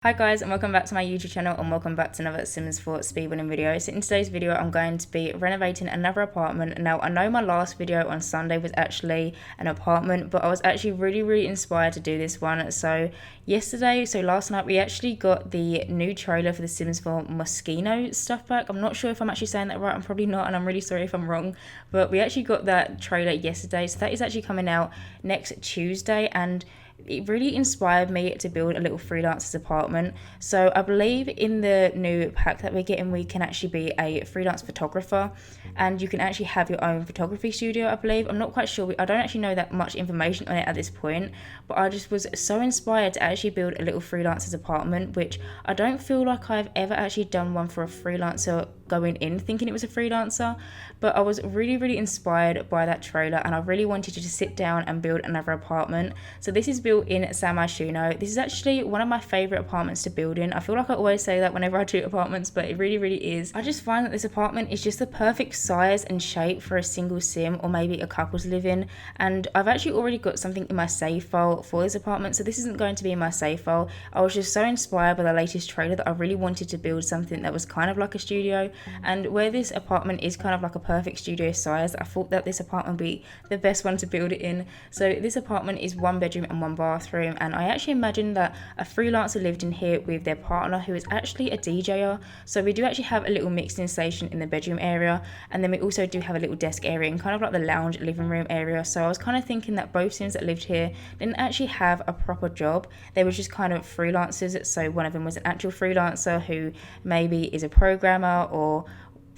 Hi guys, and welcome back to my YouTube channel, and welcome back to another Sims 4 speedrunning video. So in today's video I'm going to be renovating another apartment. Now I know my last video on Sunday was actually an apartment, but I was actually really inspired to do this one. So last night we actually got the new trailer for the Sims 4 Myshuno stuff back. I'm not sure if I'm actually saying that right, I'm probably not, and I'm really sorry if I'm wrong, but we actually got that trailer yesterday. So that is actually coming out next Tuesday, and it really inspired me to build a little freelancer's apartment. So I believe in the new pack that we're getting, we can actually be a freelance photographer, and you can actually have your own photography studio, I believe. I'm not quite sure. I don't actually know that much information on it at this point, but I just was so inspired to actually build a little freelancer's apartment, which I don't feel like I've ever actually done one for a freelancer going in thinking it was a freelancer. But I was really inspired by that trailer, and I really wanted to just sit down and build another apartment. So this is built in Myshuno. This is actually one of my favorite apartments to build in. I feel like I always say that whenever I do apartments, but it really is. I just find that this apartment is just the perfect size and shape for a single sim or maybe a couple to live in. And I've actually already got something in my save file for this apartment, so this isn't going to be in my save file. I was just so inspired by the latest trailer that I really wanted to build something that was kind of like a studio. And where this apartment is kind of like a perfect studio size, I thought that this apartment would be the best one to build it in. So this apartment is 1 bedroom and 1 bathroom, and I actually imagined that a freelancer lived in here with their partner, who is actually a DJer. So we do actually have a little mixing station in the bedroom area, and then we also do have a little desk area and kind of like the lounge living room area. So I was kind of thinking that both sims that lived here didn't actually have a proper job. They were just kind of freelancers. So one of them was an actual freelancer who maybe is a programmer, or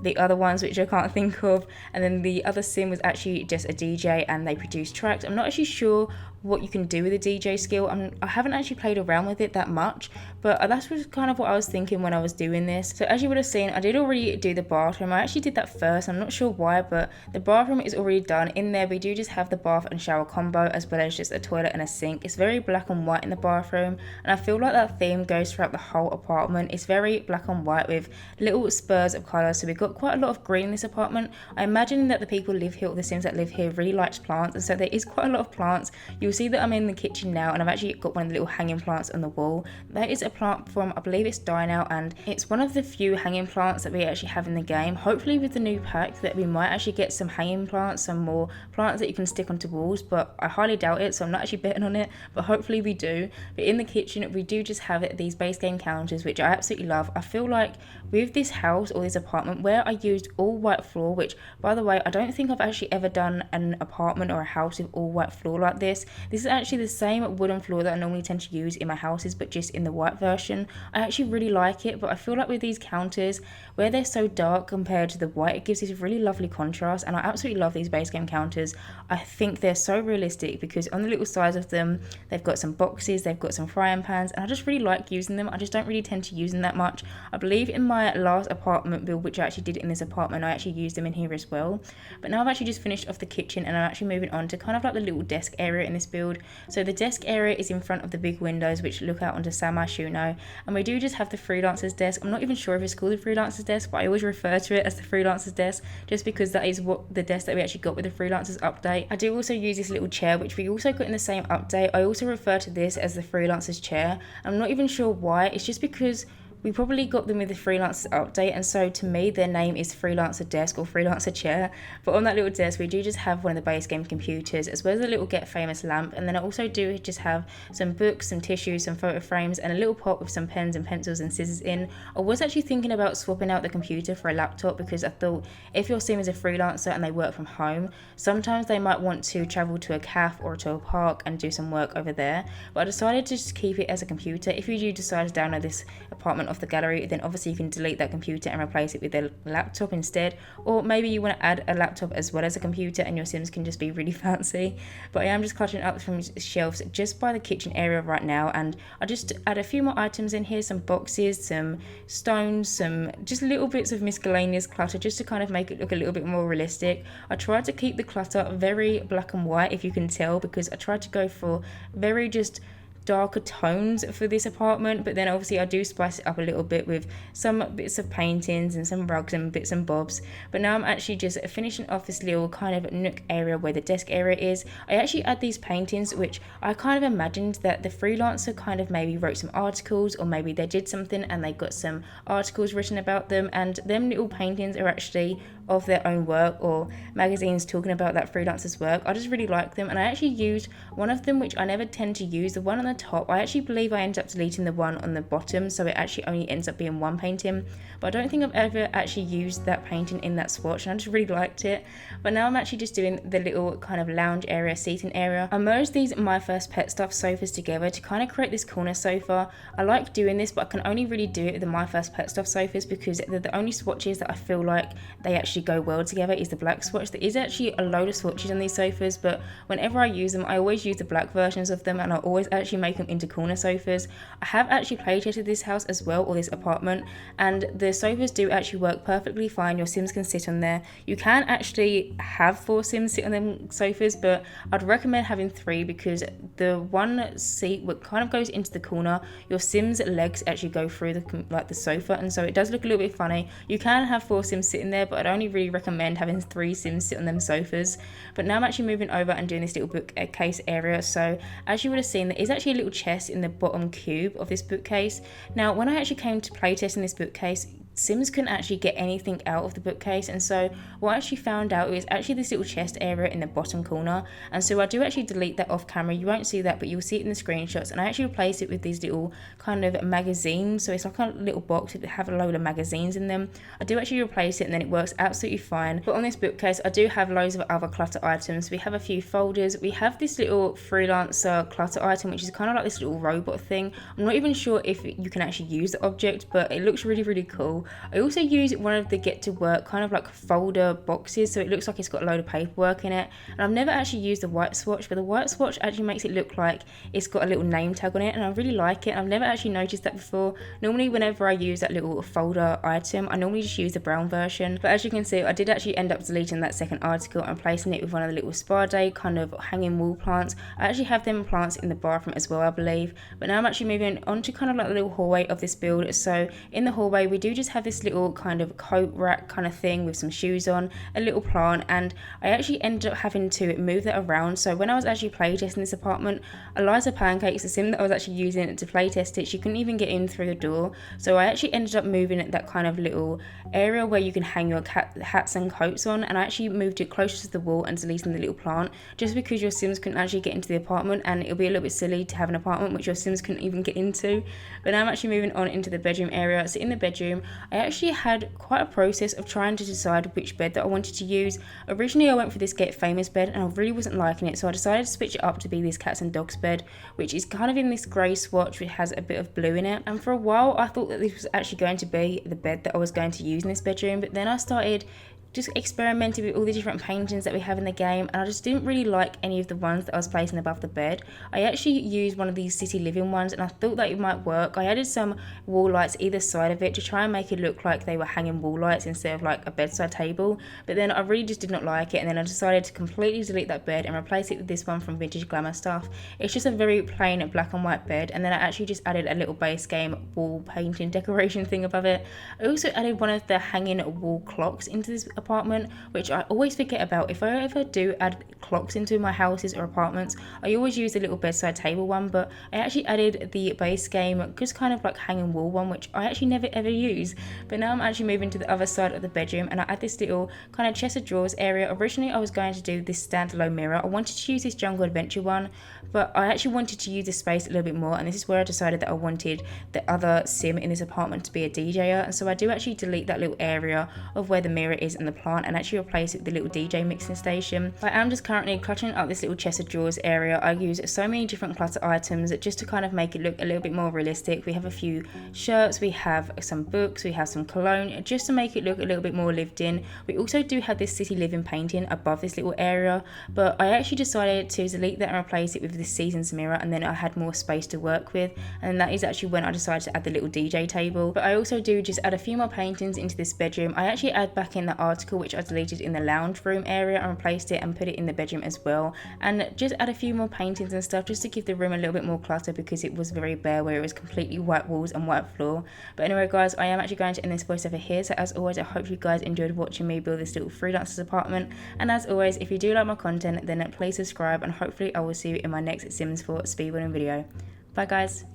the other ones which I can't think of, and then the other sim was actually just a DJ and they produce tracks. I'm not actually sure what you can do with a DJ skill. I haven't actually played around with it that much, but that's just kind of what I was thinking when I was doing this. So as you would have seen, I did already do the bathroom. I actually did that first. I'm not sure why, but the bathroom is already done. In there we do just have the bath and shower combo, as well as just a toilet and a sink. It's very black and white in the bathroom, and I feel like that theme goes throughout the whole apartment. It's very black and white with little spurs of colour. So we've got quite a lot of green in this apartment. I imagine that the people live here, or the sims that live here, really likes plants, and so there is quite a lot of plants. You'll see that I'm in the kitchen now, and I've actually got one of the little hanging plants on the wall. That is a plant from, I believe it's Dine Out, and it's one of the few hanging plants that we actually have in the game. Hopefully with the new pack that we might actually get some hanging plants, some more plants that you can stick onto walls, but I highly doubt it, so I'm not actually betting on it, but hopefully we do. But in the kitchen we do just have these base game counters, which I absolutely love. I feel like with this house or this apartment, where I used all white floor, which by the way I don't think I've actually ever done an apartment or a house with all white floor like this. This is actually the same wooden floor that I normally tend to use in my houses, but just in the white version. I actually really like it, but I feel like with these counters, where they're so dark compared to the white, it gives this really lovely contrast, and I absolutely love these base game counters. I think they're so realistic because on the little sides of them they've got some boxes, they've got some frying pans, and I just really like using them. I just don't really tend to use them that much. I believe in my last apartment build, which I actually did in this apartment, I actually used them in here as well. But now I've actually just finished off the kitchen, and I'm actually moving on to kind of like the little desk area in this build. So the desk area is in front of the big windows which look out onto Myshuno, and we do just have the freelancer's desk. I'm not even sure if it's called the freelancer's desk, but I always refer to it as the freelancer's desk just because that is what the desk that we actually got with the freelancer's update. I do also use this little chair which we also got in the same update. I also refer to this as the freelancer's chair. I'm not even sure why. It's just because we probably got them with the freelancer update, and so to me their name is freelancer desk or freelancer chair. But on that little desk we do just have one of the base game computers, as well as a little get famous lamp, and then I also do just have some books, some tissues, some photo frames, and a little pot with some pens and pencils and scissors in. I was actually thinking about swapping out the computer for a laptop, because I thought if your sim is a freelancer and they work from home, sometimes they might want to travel to a cafe or to a park and do some work over there. But I decided to just keep it as a computer. If you do decide to download this apartment off the gallery, then obviously you can delete that computer and replace it with a laptop instead, or maybe you want to add a laptop as well as a computer and your sims can just be really fancy. But I am just cluttering up from shelves just by the kitchen area right now, and I just add a few more items in here, some boxes, some stones, some just little bits of miscellaneous clutter, just to kind of make it look a little bit more realistic. I tried to keep the clutter very black and white, if you can tell, because I tried to go for very just darker tones for this apartment, but then obviously I do spice it up a little bit with some bits of paintings and some rugs and bits and bobs. But now I'm actually just finishing off this little kind of nook area where the desk area is. I actually add these paintings, which I kind of imagined that the freelancer kind of maybe wrote some articles, or maybe they did something and they got some articles written about them, and them little paintings are actually of their own work or magazines talking about that freelancer's work. I just really like them, and I actually used one of them, which I never tend to use, the one on the top. I actually believe I ended up deleting the one on the bottom, so it actually only ends up being one painting, but I don't think I've ever actually used that painting in that swatch, and I just really liked it. But now I'm actually just doing the little kind of lounge area, seating area. I merged these My First Pet Stuff sofas together to kind of create this corner sofa. I like doing this, but I can only really do it with the My First Pet Stuff sofas because they're the only swatches that I feel like they actually go well together is the black swatch. There is actually a load of swatches on these sofas, but whenever I use them, I always use the black versions of them, and I always actually make them into corner sofas. I have actually playtested this house as well, or this apartment, and the sofas do actually work perfectly fine. Your Sims can sit on there. You can actually have 4 Sims sit on them sofas, but I'd recommend having 3 because the one seat kind of goes into the corner. Your Sims legs actually go through the sofa, and so it does look a little bit funny. You can have 4 Sims sitting there, but I'd only really recommend having 3 Sims sit on them sofas. But now I'm actually moving over and doing this little bookcase area. So as you would have seen, there is actually a little chest in the bottom cube of this bookcase. Now when I actually came to playtesting this bookcase, Sims couldn't actually get anything out of the bookcase, and so what I actually found out was actually this little chest area in the bottom corner, and so I do actually delete that off camera. You won't see that, but you'll see it in the screenshots, and I actually replace it with these little kind of magazines. So it's like a little box that have a load of magazines in them. I do actually replace it, and then it works absolutely fine. But on this bookcase I do have loads of other clutter items. We have a few folders. We have this little freelancer clutter item, which is kind of like this little robot thing. I'm not even sure if you can actually use the object, but it looks really, really cool. I also use one of the get to work kind of like folder boxes, so it looks like it's got a load of paperwork in it. And I've never actually used the white swatch, but the white swatch actually makes it look like it's got a little name tag on it, and I really like it. I've never actually noticed that before. Normally whenever I use that little folder item, I normally just use the brown version, but as you can see, I did actually end up deleting that second article and placing it with one of the little spa day kind of hanging wall plants. I actually have them plants in the bathroom as well, I believe. But now I'm actually moving on to kind of like the little hallway of this build. So in the hallway we do just have this little kind of coat rack kind of thing with some shoes on, a little plant, and I actually ended up having to move that around. So when I was actually playtesting this apartment, Eliza Pancakes, the sim that I was actually using to playtest it, she couldn't even get in through the door, so I actually ended up moving that kind of little area where you can hang your hats and coats on, and I actually moved it closer to the wall and deleting the little plant, just because your Sims couldn't actually get into the apartment, and it'll be a little bit silly to have an apartment which your Sims couldn't even get into. But now I'm actually moving on into the bedroom area. So in the bedroom I actually had quite a process of trying to decide which bed that I wanted to use. Originally I went for this Get Famous bed and I really wasn't liking it, so I decided to switch it up to be this cats and dogs bed, which is kind of in this grey swatch which has a bit of blue in it. And for a while I thought that this was actually going to be the bed that I was going to use in this bedroom, but then I started just experimented with all the different paintings that we have in the game, and I just didn't really like any of the ones that I was placing above the bed. I actually used one of these city living ones and I thought that it might work. I added some wall lights either side of it to try and make it look like they were hanging wall lights instead of like a bedside table, but then I really just did not like it, and then I decided to completely delete that bed and replace it with this one from Vintage Glamour Stuff. It's just a very plain black and white bed, and then I actually just added a little base game wall painting decoration thing above it. I also added one of the hanging wall clocks into this apartment, which I always forget about. If I ever do add clocks into my houses or apartments, I always use the little bedside table one, but I actually added the base game just kind of like hanging wall one, which I actually never ever use. But now I'm actually moving to the other side of the bedroom and I add this little kind of chest of drawers area. Originally I was going to do this standalone mirror. I wanted to use this Jungle Adventure one, but I actually wanted to use this space a little bit more, and this is where I decided that I wanted the other sim in this apartment to be a DJer, and so I do actually delete that little area of where the mirror is and the plant and actually replace it with the little DJ mixing station. I am just currently cluttering up this little chest of drawers area. I use so many different clutter items just to kind of make it look a little bit more realistic. We have a few shirts, we have some books, we have some cologne, just to make it look a little bit more lived in. We also do have this city living painting above this little area, but I actually decided to delete that and replace it with this seasons mirror, and then I had more space to work with, and that is actually when I decided to add the little DJ table. But I also do just add a few more paintings into this bedroom. I actually add back in the art article which I deleted in the lounge room area and replaced it and put it in the bedroom as well, and just add a few more paintings and stuff just to give the room a little bit more clutter because it was very bare where it was completely white walls and white floor. But anyway guys, I am actually going to end this voiceover here, so as always I hope you guys enjoyed watching me build this little Freelancer'S apartment, and as always if you do like my content then please subscribe, and hopefully I will see you in my next Sims 4 speedrunning video. Bye guys.